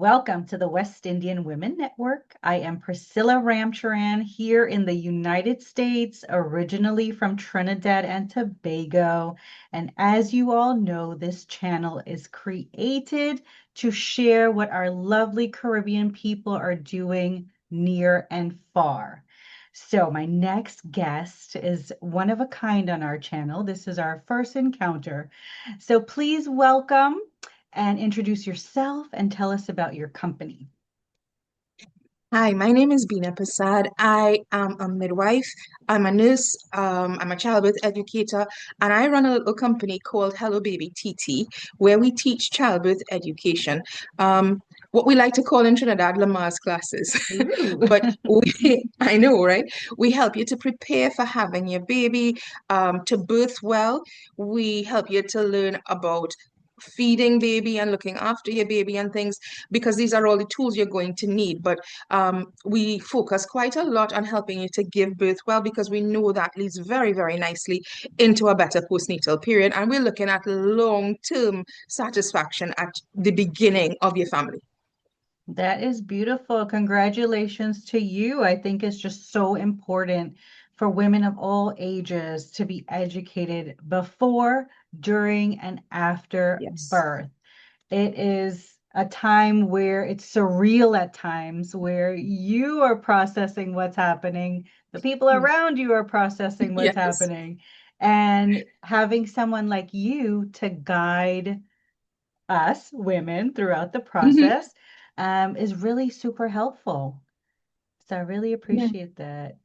Welcome to the West Indian Women Network. I am Priscilla Ramcharan here in the United States, originally from Trinidad and Tobago. And as you all know, this channel is created to share what our lovely Caribbean people are doing near and far. So my next guest is one of a kind on our channel. This is our first encounter. So please welcome and introduce yourself and tell us about your company. Hi, my name is Bina Prasad. I am a midwife. I'm a nurse. I'm a childbirth educator, and I run a little company called HelloBabyTT, where we teach childbirth education. What we like to call in Trinidad Lamaze classes. Ooh. I know, right? We help you to prepare for having your baby, to birth well. We help you to learn about feeding baby and looking after your baby and things because these are all the tools you're going to need. But we focus quite a lot on helping you to give birth well because we know that leads very, very nicely into a better postnatal period. And we're looking at long-term satisfaction at the beginning of your family. That is beautiful. Congratulations to you. I think it's just so important for women of all ages to be educated before, during, and after Yes. birth. It is a time where it's surreal at times, where you are processing what's happening, the people around you are processing what's Yes. happening, and having someone like you to guide us women throughout the Mhm. process is really super helpful. So I really Yeah. appreciate that.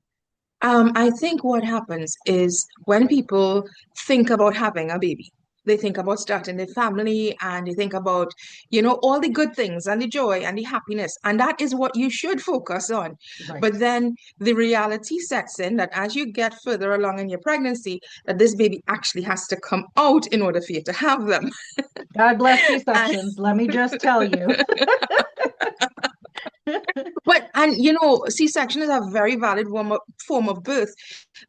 I think what happens is when people think about having a baby, they think about starting their family and they think about, all the good things and the joy and the happiness. And that is what you should focus on. Right. But then the reality sets in that as you get further along in your pregnancy, that this baby actually has to come out in order for you to have them. God bless And C-sections. Let me just tell you. C-section is a very valid form of birth,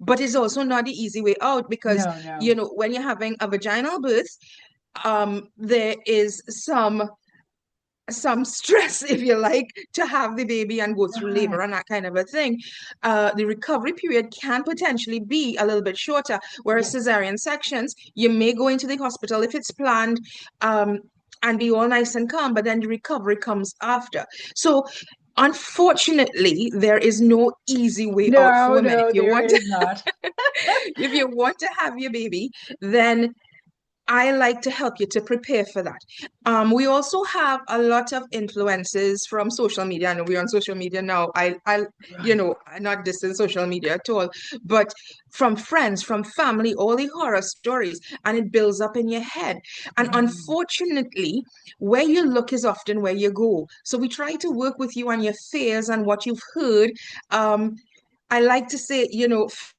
but it's also not the easy way out because, No, no. when you're having a vaginal birth, there is some stress, if you like, to have the baby and go through labor Right. and that kind of a thing. The recovery period can potentially be a little bit shorter, whereas Yes. cesarean sections, you may go into the hospital if it's planned, and be all nice and calm, but then the recovery comes after. So unfortunately, there is no easy way out for No, women. no, there is not. If you want to have your baby, then I like to help you to prepare for that. We also have a lot of influences from social media. I know we're on social media now. Right. Not distant social media at all, but from friends, from family, all the horror stories, and it builds up in your head. And Right. unfortunately, where you look is often where you go. So we try to work with you on your fears and what you've heard. Um, I like to say,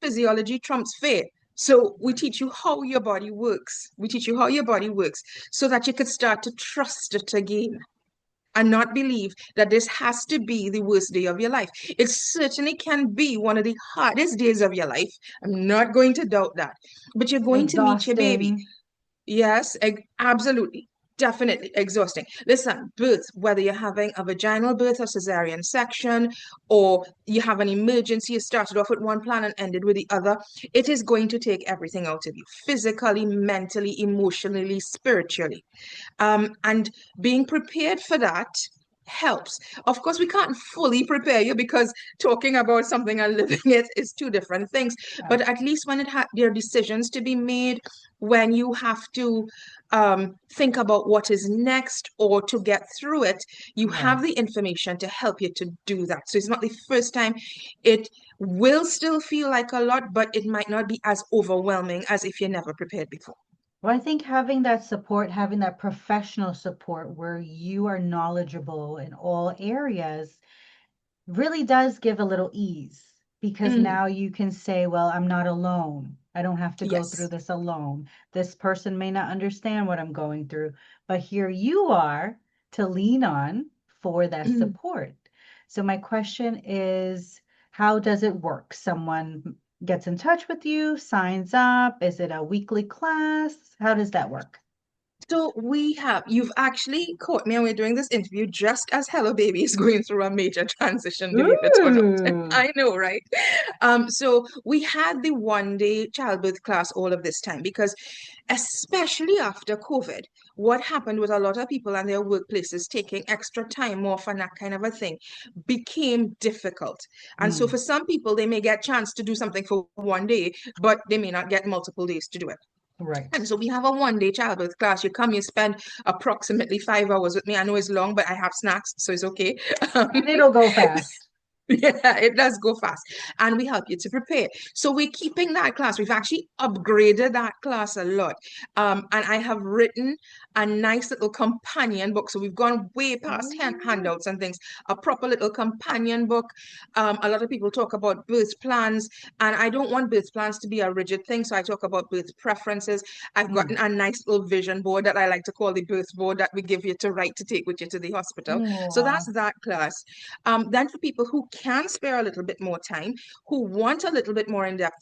physiology trumps fear. So we Right. teach you how your body works. We teach you how your body works so that you could start to trust it again and not believe that this has to be the worst day of your life. It certainly can be one of the hardest days of your life. I'm not going to doubt that. But you're going to meet your baby. Exhausting. Yes, absolutely. Definitely exhausting. Listen, birth, whether you're having a vaginal birth or cesarean section, or you have an emergency, you started off with one plan and ended with the other, it is going to take everything out of you physically, mentally, emotionally, spiritually. And being prepared for that helps. Of course, we can't fully prepare you because talking about something and living it is two different things. But Oh, at least when there are decisions to be made, when you have to think about what is next or to get through it, you have right. the information to help you to do that. So it's not the first time. It will still feel like a lot, but it might not be as overwhelming as if you never prepared before. Well, I think having that support, having that professional support where you are knowledgeable in all areas really does give a little ease because Mm, now you can say, well, I'm not alone. I don't have to go through yes. this alone. This person may not understand what I'm going through, but here you are to lean on for that support. So, my question is, how does it work? Someone gets in touch with you, signs up. Is it a weekly class? How does that work? So you've actually caught me and we're doing this interview just as Hello Baby is going through a major transition, believe it or not. Ooh. I know, right? So we had the 1 day childbirth class all of this time because especially after COVID, what happened was a lot of people and their workplaces taking extra time off and that kind of a thing became difficult. And so for Mm, some people, they may get chance to do something for 1 day, but they may not get multiple days to do it. right. And so we have a 1 day childbirth class. You come, you spend approximately 5 hours with me. I know it's long, but I have snacks, so it's okay. And it'll go fast. Yeah, it does go fast. And we help you to prepare. So we're keeping that class. We've actually upgraded that class a lot. And I have written a nice little companion book. So we've gone way past Ooh. handouts and things, a proper little companion book. A lot of people talk about birth plans, and I don't want birth plans to be a rigid thing. So I talk about birth preferences. I've gotten Mm. a nice little vision board that I like to call the birth board that we give you to write to take with you to the hospital. So Aw. that's that class. Then for people who can spare a little bit more time, who want a little bit more in-depth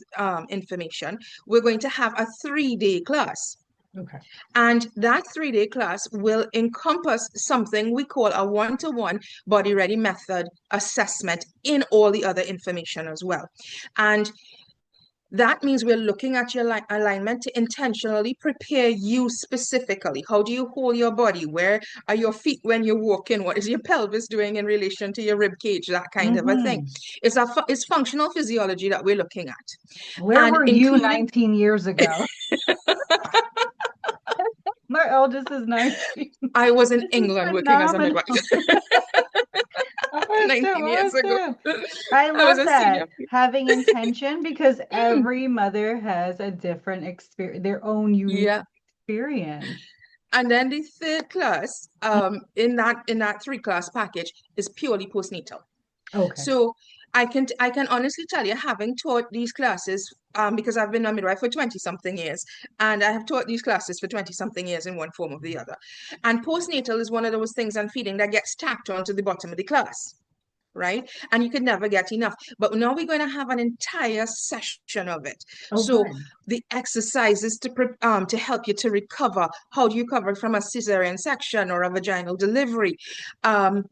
information, we're going to have a 3 day class. Okay. And that 3 day class will encompass something we call a one-to-one body ready method assessment in all the other information as well. And that means we're looking at your alignment to intentionally prepare you specifically. How do you hold your body? Where are your feet when you walk in? What is your pelvis doing in relation to your rib cage? That kind of a thing. Hmm. It's functional physiology that we're looking at, Where and were you including 19 years ago? My oldest is 19. I was in This is England working as a phenomenal. midwife Awesome, 19 years ago. awesome. I I was love a that senior. having intention because Mm, every mother has a different experience, their own unique yeah. experience. And then the third class, in that 3 class package is purely postnatal. Okay. So I can honestly tell you, having taught these classes, because I've been a midwife for 20 something years, and I have taught these classes for 20 something years in one form or the other. And postnatal is one of those things on feeding that gets tacked onto the bottom of the class, right? And you can never get enough. But now we're going to have an entire session of it. Oh, So good. the exercises to help you to recover. How do you recover from a cesarean section or a vaginal delivery? Um,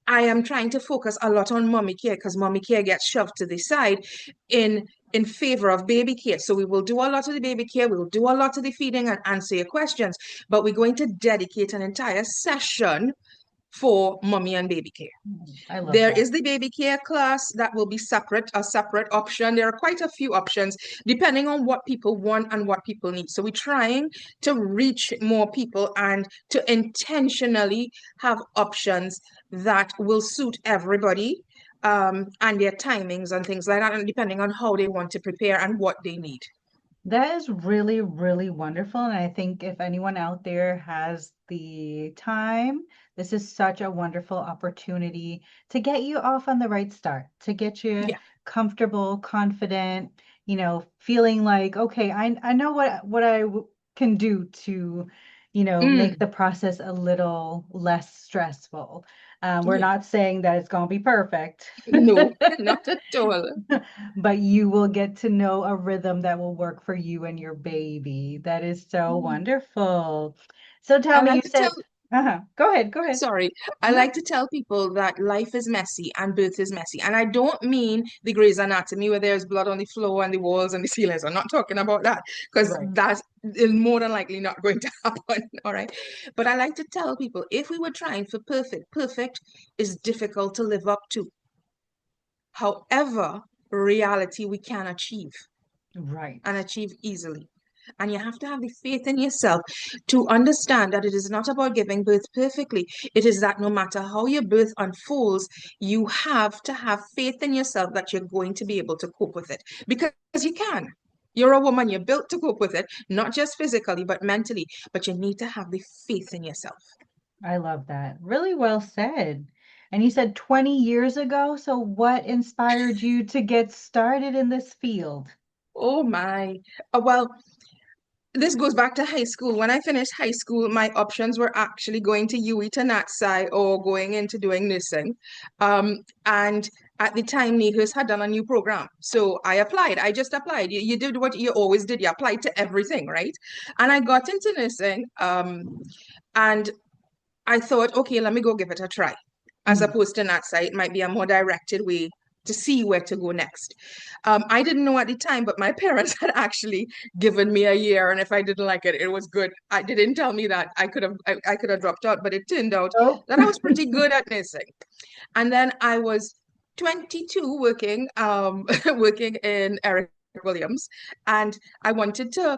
I am trying to focus a lot on mommy care because mommy care gets shoved to the side in favor of baby care. So we will do a lot of the baby care, we will do a lot of the feeding and answer your questions, but we're going to dedicate an entire session for mommy and baby care. I love There that. is the baby care class that will be a separate option. There are quite a few options depending on what people want and what people need. So we're trying to reach more people and to intentionally have options that will suit everybody, and their timings and things like that, and depending on how they want to prepare and what they need. That is really, really wonderful. And I think if anyone out there has the time, this is such a wonderful opportunity to get you off on the right start, to get you Yeah. comfortable, confident, feeling like, okay, I know what can do to, make Mm, the process a little less stressful. We're yeah. not saying that it's going to be perfect. No, not at all. But you will get to know a rhythm that will work for you and your baby. That is so Mm. wonderful. So tell I me, you like to tell said, uh-huh. Go ahead, go ahead. Sorry, I No, like to tell people that life is messy and birth is messy. And I don't mean the Grey's Anatomy where there's blood on the floor and the walls and the ceilings. I'm not talking about that because right. that is more than likely not going to happen. All right. But I like to tell people if we were trying for perfect, perfect is difficult to live up to. However, reality we can achieve Right. and achieve easily. And you have to have the faith in yourself to understand that it is not about giving birth perfectly. It is that no matter how your birth unfolds, you have to have faith in yourself that you're going to be able to cope with it because you can. You're a woman, you're built to cope with it, not just physically, but mentally. But you need to have the faith in yourself. I love that. Really well said. And you said 20 years ago, so what inspired you to get started in this field? Oh my. Well, this goes back to high school. When I finished high school, my options were actually going to UE to NATSI or going into doing nursing. And at the time, NEHUS had done a new program. So I applied. I just applied. You did what you always did. You applied to everything, right? And I got into nursing. And I thought, okay, let me go give it a try. As Mm. opposed to NATSI, it might be a more directed way to see where to go next. I didn't know at the time, but my parents had actually given me a year, and if I didn't like it, it was good. They didn't tell me that I could have dropped out, but it turned out Oh. that I was pretty good at nursing. And then I was 22 working working in Eric Williams, and I wanted to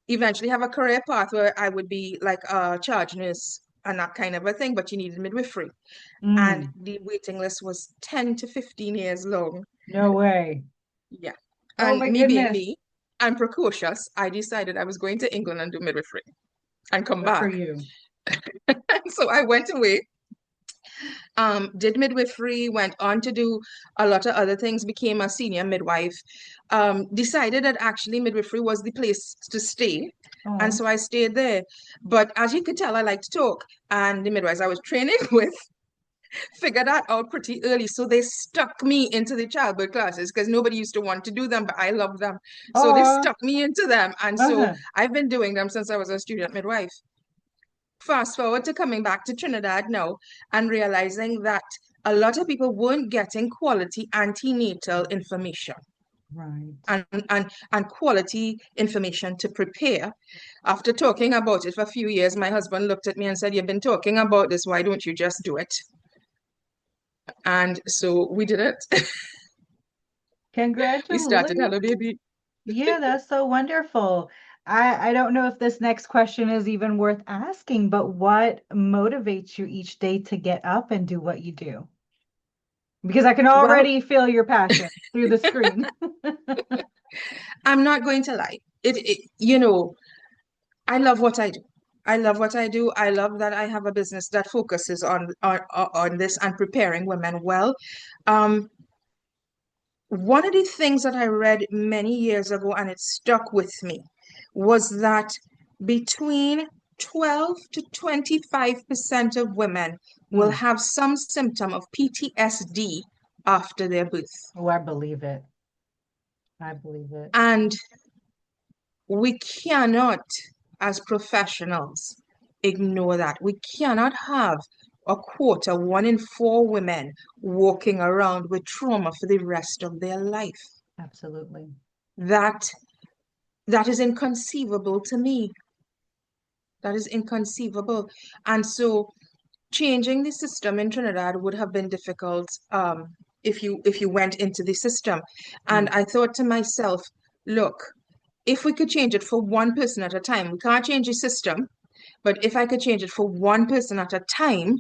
eventually have a career path where I would be like a charge nurse and that kind of a thing, but you needed midwifery. And Mm. the waiting list was 10 to 15 years long. No way. Yeah. Oh And my me being goodness. me and precocious, I decided I was going to England and do midwifery and come Good for back. you. So I went away, did midwifery, went on to do a lot of other things, became a senior midwife, decided that actually midwifery was the place to stay. And Oh. so I stayed there. But as you could tell, I like to talk. And the midwives I was training with figured that out pretty early. So they stuck me into the childbirth classes because nobody used to want to do them, but I love them. So they Oh. stuck me into them. And so Uh-huh. I've been doing them since I was a student midwife. Fast forward to coming back to Trinidad now and realizing that a lot of people weren't getting quality antenatal information Right. and quality information to prepare. After talking about it for a few years, my husband looked at me and said, "You've been talking about this, why don't you just do it?" And so we did it. We started Congratulations. Hello Baby. Yeah, that's so wonderful. I don't know if this next question is even worth asking, but what motivates you each day to get up and do what you do? Because I can Well, already feel your passion through the screen. I'm not going to lie. You know, I love what I do. I love what I do. I love that I have a business that focuses on this and preparing women well. Um, One of the things that I read many years ago and it stuck with me was that between 12 to 25% of women will Mm. have some symptom of PTSD after their birth. Oh, I believe it. I believe it. And we cannot, as professionals, ignore that. We cannot have a quarter, 1 in 4 women walking around with trauma for the rest of their life. Absolutely. That that is inconceivable to me. That is inconceivable. And so changing the system in Trinidad would have been difficult if you went into the system. And Mm. I thought to myself, look, if we could change it for one person at a time, we can't change the system, but if I could change it for one person at a time,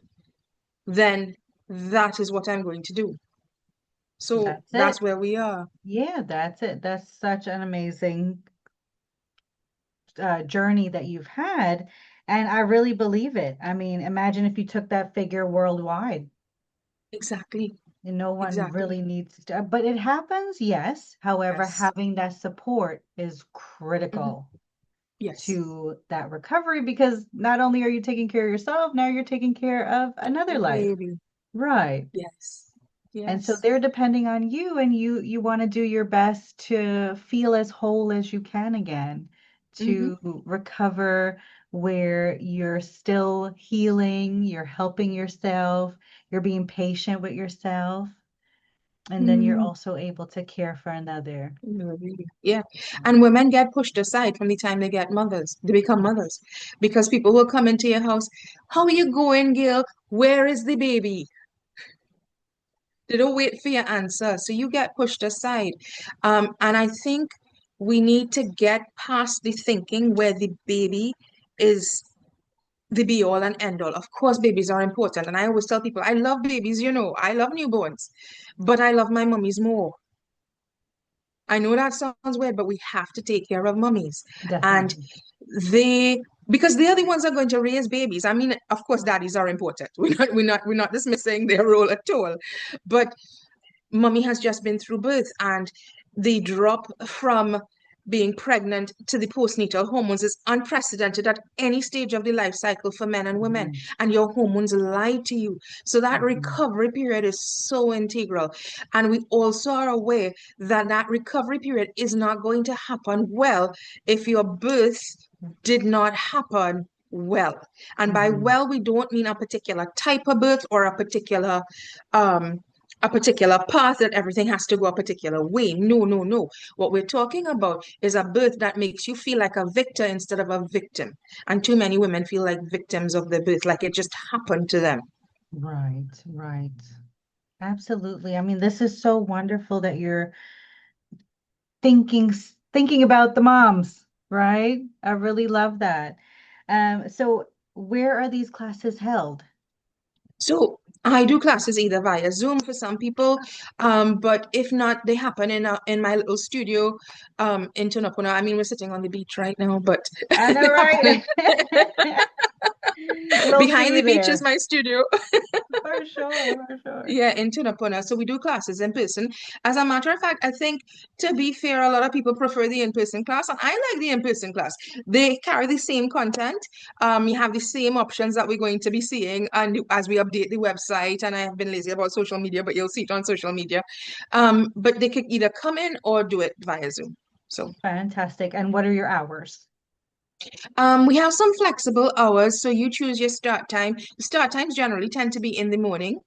then that is what I'm going to do. So That's that's it. where we are. Yeah, that's it. That's such an amazing journey that you've had. And I really believe it. I mean, imagine if you took that figure worldwide Exactly. and no one Exactly. really needs to, but it happens, yes. However, Yes. having that support is Mhm. critical Yes. to that recovery because not only are you taking care of yourself, now you're taking care of another The life. baby. Right. Yes. And so Yes. they're depending on you and you want to do your best to feel as whole as you can again, Hmm. to recover where you're still healing, you're helping yourself, you're being patient with yourself, and then you're Mm, also able to care for another. no, really. Yeah. And women get pushed aside from the time they get mothers, they become Mm. mothers. Because people will come into your house, how are you going, girl? Where is the baby? They don't wait for your answer. So you get pushed aside. And I think we need to get past the thinking where the baby is the be all and end all. Of course, babies are important. And I always tell people, I love babies, I love newborns, but I love my mummies more. I know that sounds weird, but we have to take care of mummies. And Definitely. they because they're the ones that are going to raise babies. I mean, of course, daddies are important. We're not dismissing their role at all. But mummy has just been through birth and the drop from being pregnant to the postnatal hormones is unprecedented at any stage of the life cycle for men and women. Mhm. And your hormones lie to you. So that Mhm. recovery period is so integral. And we also are aware that that recovery period is not going to happen well if your birth did not happen well. And by Mhm. well, we don't mean a particular type of birth or um, a particular path that everything has to go a particular way. No, no, no. What we're talking about is a birth that makes you feel like a victor instead of a victim. And too many women feel like victims of their birth, like it just happened to them. Right, right. Absolutely. I mean, this is so wonderful that you're thinking about the moms, right? I really love that. So where are these classes held? So I do classes either via Zoom for some people, but if not, they happen in my little studio in Tunapuna. I mean, we're sitting on the beach right now, but I know, they happen right? We'll see behind you the beach is there. my studio. For sure, for sure. Yeah, in Tunapuna. So we do classes in person. As a matter of fact, I think to be fair, a lot of people prefer the in-person class, and I like the in-person class. They carry the same content. You have the same options that we're going to be seeing, and as we update the website, and I have been lazy about social media, but you'll see it on social media. But they could either come in or do it via Zoom. So Fantastic. And what are your hours? we have some flexible hours, so you choose your start time. Start times generally tend to be in the morning.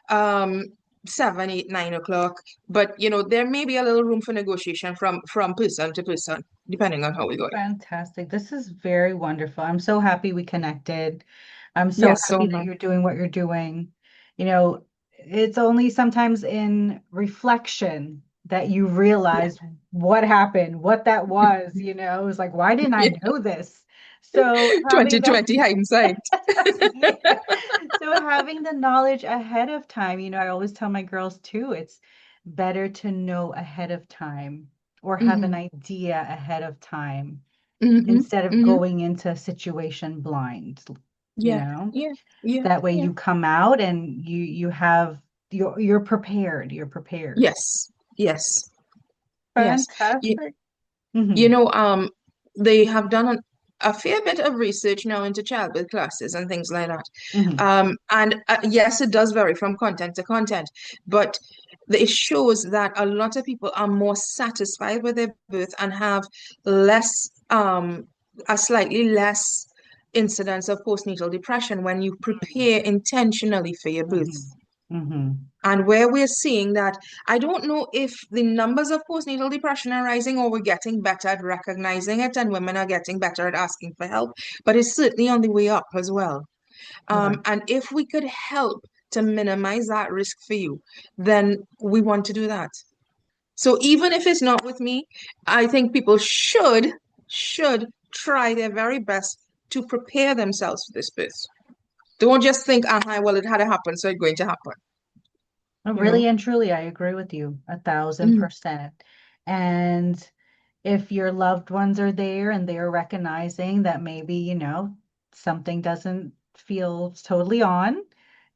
um 7, 8, 9 o'clock, but there may be a little room for negotiation from person to person depending on how we go. Fantastic. This is very wonderful. I'm so happy we connected. I'm so Yes, so happy that you're doing what you're doing. You know, it's only sometimes in reflection that you realize what happened, what that was, It was like, why didn't I yeah. know this? So having that 2020 hindsight. yeah. So having the knowledge ahead of time, I always tell my girls too, it's better to know ahead of time or have an Hmm. idea ahead of time Hmm. instead of Hmm. going into a situation blind, you Yeah, know? yeah, yeah, That way yeah. you come out and you have you're prepared. You're prepared. Yes, yes, yes. you, Fantastic. you Hmm. know they have done a fair bit of research now into childbirth classes and things like that. Hmm. And yes, it does vary from content to content, but it shows that a lot of people are more satisfied with their birth and have less, a slightly less incidence of postnatal depression when you prepare intentionally for your birth. Hmm. Hmm. And where we're seeing that, I don't know if the numbers of postnatal depression are rising or we're getting better at recognizing it and women are getting better at asking for help, but it's certainly on the way up as well. Right. And if we could help to minimize that risk for you, then we want to do that. So even if it's not with me, I think people should try their very best to prepare themselves for this birth. Don't just think, well, it had to happen, so it's going to happen, you know? Really and truly, I agree with you 1,000%. And if your loved ones are there and they're recognizing that maybe, something doesn't feel totally on,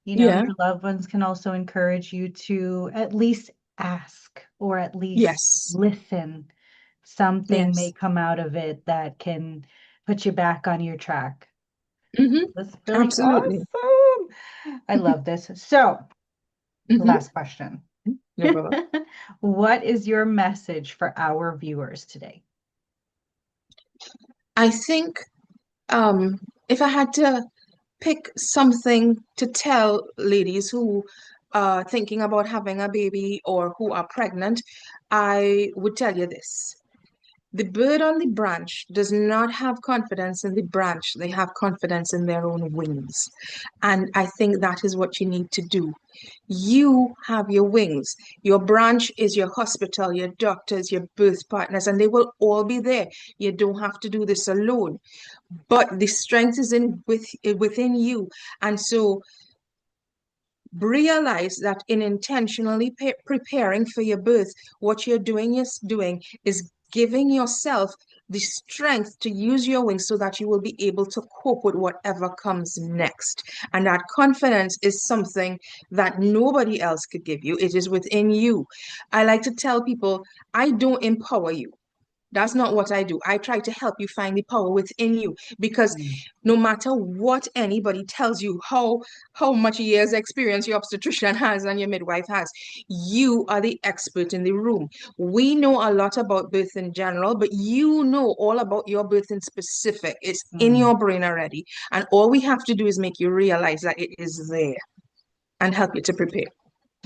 Yeah. your loved ones can also encourage you to at least ask or at least Yes. listen. Something may Yes. come out of it that can put you back on your track. Hmm. That's really Absolutely. awesome. I love this. So, Hmm. last question. No problem. What is your message for our viewers today? I think um, if I had to pick something to tell ladies who are thinking about having a baby or who are pregnant, I would tell you this. The bird on the branch does not have confidence in the branch. They have confidence in their own wings. And I think that is what you need to do. You have your wings. Your branch is your hospital, your doctors, your birth partners, and they will all be there. You don't have to do this alone. But the strength is within you. And so realize that in intentionally preparing for your birth, what you're doing is giving yourself the strength to use your wings so that you will be able to cope with whatever comes next. And that confidence is something that nobody else could give you. It is within you. I like to tell people, I don't empower you. That's not what I do. I try to help you find the power within you because Mm, no matter what anybody tells you, how much years experience your obstetrician has and your midwife has, you are the expert in the room. We know a lot about birth in general, but you know all about your birth in specific. It's in mm. your brain already. And all we have to do is make you realize that it is there and help you to prepare.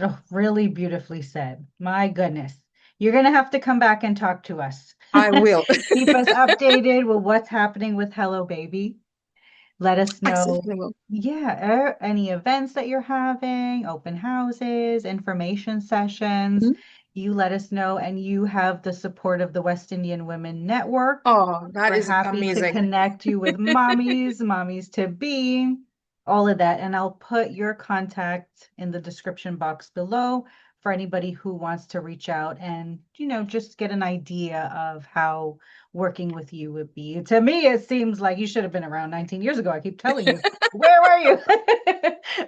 Oh, really beautifully said. My goodness. You're going to have to come back and talk to us. I will. Keep us updated with what's happening with Hello Baby. Let us I know, certainly will. yeah, any events that you're having, open houses, information sessions. Mhm. You let us know, and you have the support of the West Indian Women Network. Oh, that We're is happy to amazing. connect you with mommies, mommies to be, all of that. And I'll put your contact in the description box below for anybody who wants to reach out and, just get an idea of how working with you would be. To me, it seems like you should have been around 19 years ago. I keep telling you, where were you?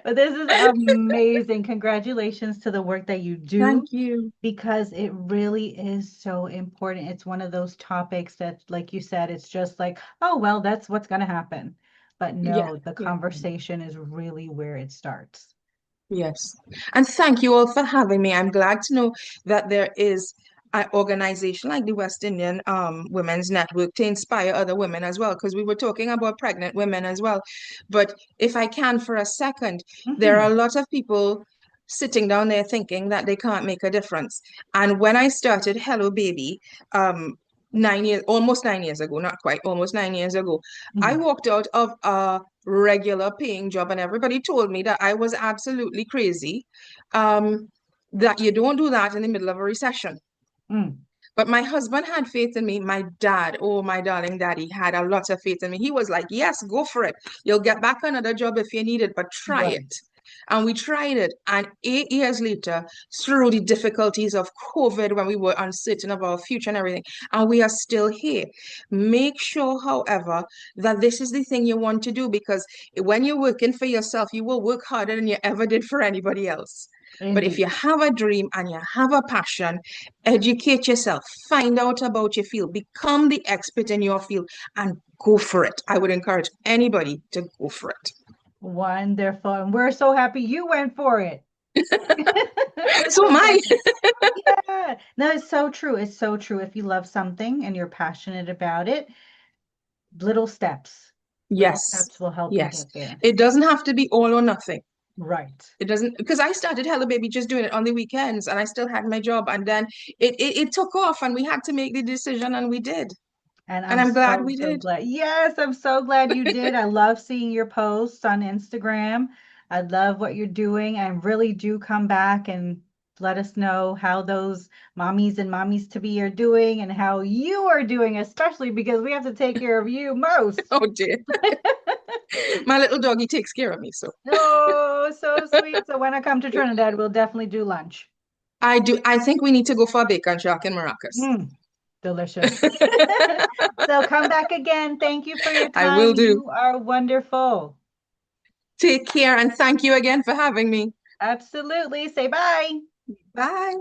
But this is amazing. Congratulations to the work that you do Thank you. because it really is so important. It's one of those topics that, like you said, it's just like, oh, well, that's what's going to happen. But Yeah, no, the yeah. conversation is really where it starts. Yes. And thank you all for having me. I'm glad to know that there is an organization like the West Indian Women's Network to inspire other women as well, because we were talking about pregnant women as well. But if I can for a second, there are Hmm. a lot of people sitting down there thinking that they can't make a difference. And when I started Hello Baby, 9 years, almost 9 years ago, not quite, almost 9 years ago, I Mm, walked out of a regular paying job and everybody told me that I was absolutely crazy, um, that you don't do that in the middle of a recession. mm, But my husband had faith in me. My dad, oh, my darling daddy, had a lot of faith in me. He was like, yes, go for it. You'll get back another job if you need it, but try right. it. And we tried it. And 8 years later, through the difficulties of COVID, when we were uncertain of our future and everything, and we are still here. Make sure, however, that this is the thing you want to do because when you're working for yourself, you will work harder than you ever did for anybody else. But if Indeed. you have a dream and you have a passion, educate yourself, find out about your field, become the expert in your field, and go for it. I would encourage anybody to go for it. Wonderful. And we're so happy you went for it. We're So so my glad you. Yeah. No, it's so true. It's so true. If you love something and you're passionate about it, little steps, little yes, steps will help you yes. get there. It doesn't have to be all or nothing. Right. It doesn't because I started Hello Baby just doing it on the weekends and I still had my job and then it took off and we had to make the decision and we did. And And I'm I'm glad so, we so did. glad. Yes, I'm so glad you did. I love seeing your posts on Instagram. I love what you're doing. And really do come back and let us know how those mommies and mommies to be are doing and how you are doing, especially because we have to take care of you most. Oh dear. My little doggy takes care of me, so Oh, so sweet. So when I come to Trinidad, we'll definitely do lunch. I do. I think we need to go for a bacon shack in Maracas. Mm, delicious. So come back again. Thank you for your I time. will do. You are wonderful. Take care and thank you again for having me. Absolutely. Say bye. Bye.